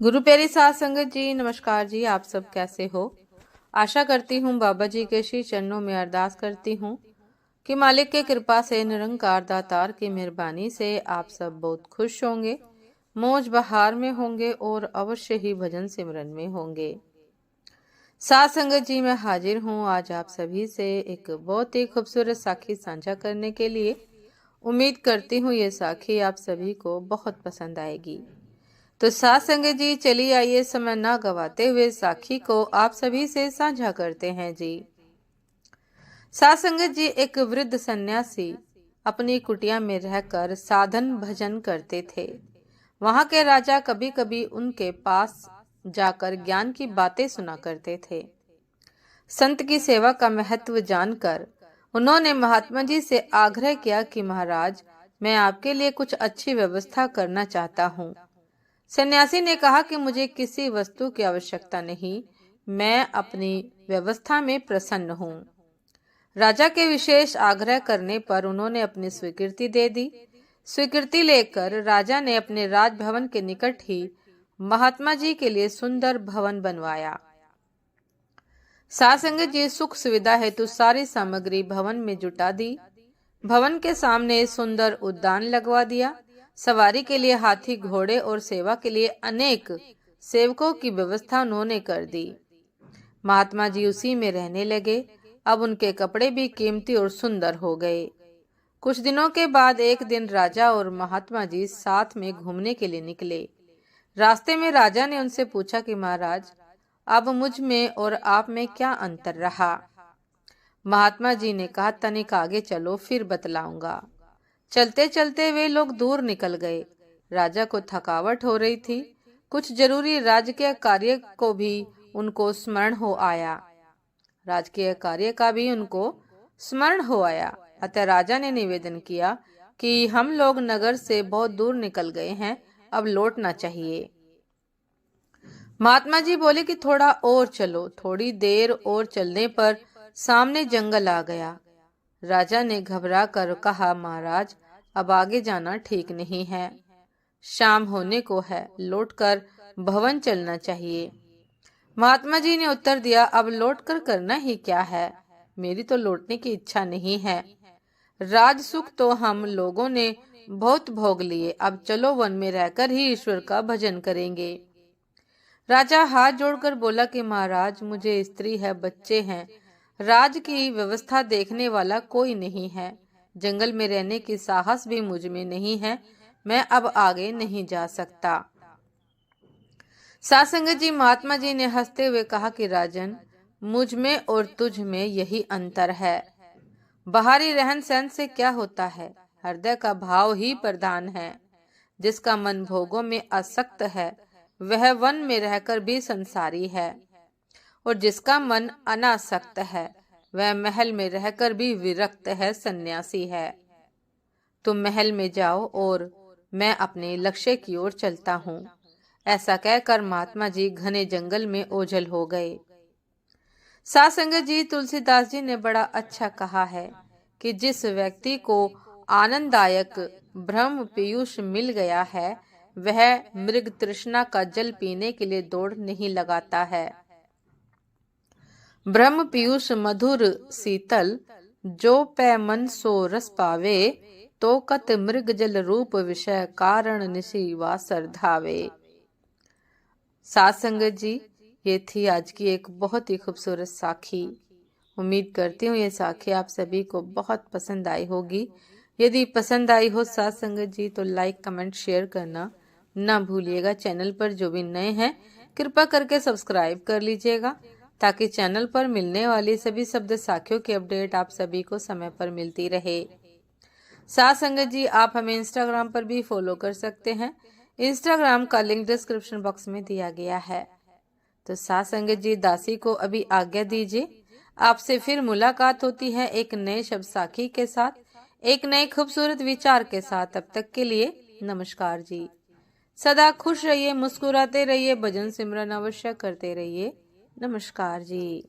गुरु प्यारी साध संगत जी, नमस्कार जी। आप सब कैसे हो? आशा करती हूँ बाबा जी के श्री चरणों में अरदास करती हूँ कि मालिक के कृपा से, निरंकार दातार की मेहरबानी से आप सब बहुत खुश होंगे, मौज बहार में होंगे और अवश्य ही भजन सिमरन में होंगे। साध संगत जी, मैं हाजिर हूँ आज आप सभी से एक बहुत ही खूबसूरत साखी साझा करने के लिए। उम्मीद करती हूँ ये साखी आप सभी को बहुत पसंद आएगी। तो साथ संगत जी, चलिए आइए समय ना गवाते हुए साखी को आप सभी से साझा करते हैं जी। साथ संगत जी, एक वृद्ध सन्यासी अपनी कुटिया में रहकर साधन भजन करते थे। वहां के राजा कभी कभी उनके पास जाकर ज्ञान की बातें सुना करते थे। संत की सेवा का महत्व जानकर उन्होंने महात्मा जी से आग्रह किया कि महाराज, मैं आपके लिए कुछ अच्छी व्यवस्था करना चाहता हूँ। सन्यासी ने कहा कि मुझे किसी वस्तु की आवश्यकता नहीं, मैं अपनी व्यवस्था में प्रसन्न हूँ। राजा के विशेष आग्रह करने पर उन्होंने अपनी स्वीकृति दे दी। स्वीकृति लेकर राजा ने अपने राजभवन के निकट ही महात्मा जी के लिए सुंदर भवन बनवाया। साध संगत जी, सुख सुविधा हेतु सारी सामग्री भवन में जुटा दी। भवन के सामने सुंदर उद्यान लगवा दिया। सवारी के लिए हाथी, घोड़े और सेवा के लिए अनेक सेवकों की व्यवस्था उन्होंने कर दी। महात्मा जी उसी में रहने लगे। अब उनके कपड़े भी कीमती और सुंदर हो गए। कुछ दिनों के बाद एक दिन राजा और महात्मा जी साथ में घूमने के लिए निकले। रास्ते में राजा ने उनसे पूछा कि महाराज, अब मुझ में और आप में क्या अंतर रहा? महात्मा जी ने कहा, तनिक आगे चलो, फिर बतलाऊंगा। चलते चलते वे लोग दूर निकल गए। राजा को थकावट हो रही थी। कुछ जरूरी राजकीय कार्य को भी उनको स्मरण हो आया। अतः राजा ने निवेदन किया कि हम लोग नगर से बहुत दूर निकल गए हैं, अब लौटना चाहिए। महात्मा जी बोले कि थोड़ा और चलो। थोड़ी देर और चलने पर सामने जंगल आ गया। राजा ने घबरा कर कहा, महाराज, अब आगे जाना ठीक नहीं है, शाम होने को है, लौटकर भवन चलना चाहिए। महात्मा जी ने उत्तर दिया, अब लौटकर करना ही क्या है, मेरी तो लौटने की इच्छा नहीं है। राज सुख तो हम लोगों ने बहुत भोग लिए, अब चलो वन में रहकर ही ईश्वर का भजन करेंगे। राजा हाथ जोड़कर बोला कि महाराज, मुझे स्त्री है, बच्चे हैं, राज की व्यवस्था देखने वाला कोई नहीं है, जंगल में रहने की साहस भी मुझ में नहीं है, मैं अब आगे नहीं जा सकता। साध संगत जी, महात्मा जी ने हंसते हुए कहा कि राजन, मुझ में और तुझ में यही अंतर है। बाहरी रहन सहन से क्या होता है, हृदय का भाव ही प्रधान है। जिसका मन भोगों में आसक्त है वह वन में रहकर भी संसारी है, और जिसका मन अनासक्त है वह महल में रहकर भी विरक्त है, सन्यासी है। तुम महल में जाओ और मैं अपने लक्ष्य की ओर चलता हूँ। ऐसा कहकर महात्मा जी घने जंगल में ओझल हो गए। साध संगत जी, तुलसीदास जी ने बड़ा अच्छा कहा है कि जिस व्यक्ति को आनंददायक ब्रह्म पीयूष मिल गया है वह मृग तृष्णा का जल पीने के लिए दौड़ नहीं लगाता है। ब्रह्म पीयूष मधुर शीतल, जो पै मन सो रस पावे, तो कत मृग जल रूप विषय, कारण निशि वासर धावे। साध संगत जी, ये थी आज की एक बहुत ही खूबसूरत साखी। उम्मीद करती हूँ ये साखी आप सभी को बहुत पसंद आई होगी। यदि पसंद आई हो साध संगत जी, तो लाइक, कमेंट, शेयर करना ना भूलिएगा। चैनल पर जो भी नए हैं कृपा करके सब्सक्राइब कर लीजिएगा, ताकि चैनल पर मिलने वाली सभी शब्द साखियों की अपडेट आप सभी को समय पर मिलती रहे। साध संगत जी, आप हमें इंस्टाग्राम पर भी फॉलो कर सकते हैं। इंस्टाग्राम का लिंक डिस्क्रिप्शन बॉक्स में दिया गया है। तो साध संगत जी, दासी को अभी आज्ञा दीजिए। आपसे फिर मुलाकात होती है एक नए शब्द साखी के साथ, एक नए खूबसूरत विचार के साथ। तब तक के लिए नमस्कार जी। सदा खुश रहिए, मुस्कुराते रहिए, भजन सिमरन अवश्य करते रहिए। नमस्कार जी।